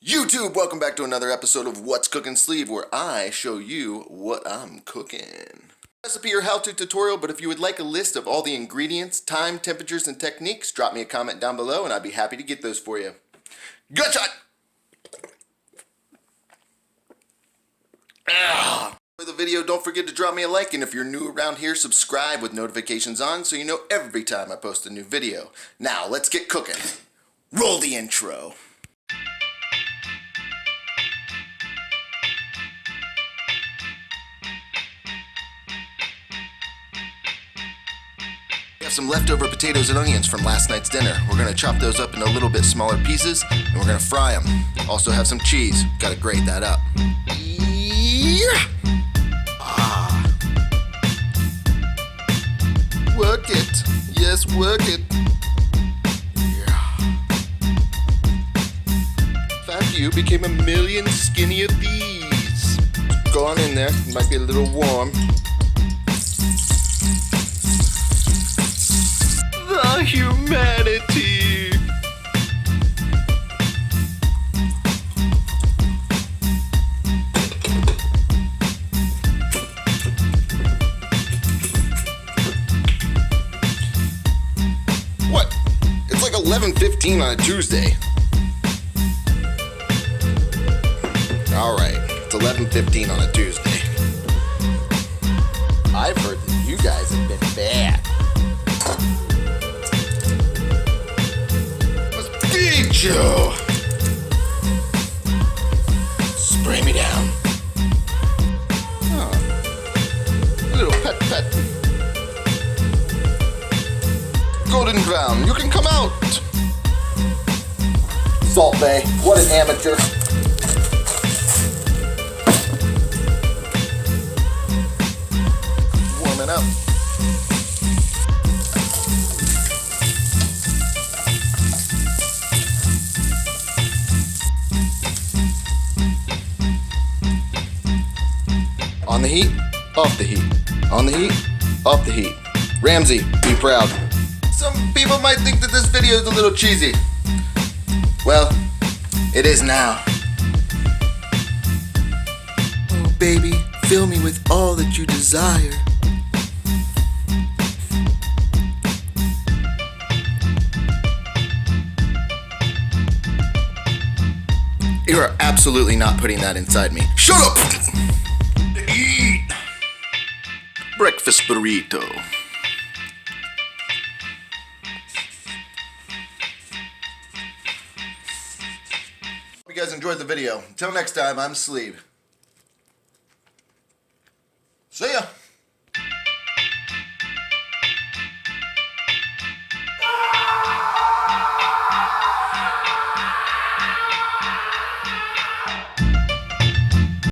YouTube, welcome back to another episode of What's Cooking Sleeve, where I show you what I'm cooking. Recipe or how-to tutorial, but if you would like a list of all the ingredients, time, temperatures, and techniques, drop me a comment down below and I'd be happy to get those for you. Good shot! For the video, don't forget to drop me a like, and if you're new around here, subscribe with notifications on so you know every time I post a new video. Now, let's get cooking. Roll the intro. We have some leftover potatoes and onions from last night's dinner. We're going to chop those up into a little bit smaller pieces, and we're going to fry them. Also have some cheese. Got to grate that up. Yeah. Work it. Yes, work it. Yeah. Fat you became a million skinny of these. Go on in there. It might be a little warm. The humanity. What? It's like 11:15 on a Tuesday. All right, it's 11:15 on a Tuesday. I've heard that you guys have been bad. Joe, spray me down. Oh, a little pet. Golden brown, you can come out. Salt Bay, what an amateur. Warming up. On the heat, off the heat. On the heat, off the heat. Ramsay, be proud. Some people might think that this video is a little cheesy. Well, it is now. Oh baby, fill me with all that you desire. You are absolutely not putting that inside me. Shut up! Eat! Breakfast burrito. Hope you guys enjoyed the video. Until next time, I'm Sleeve. See ya!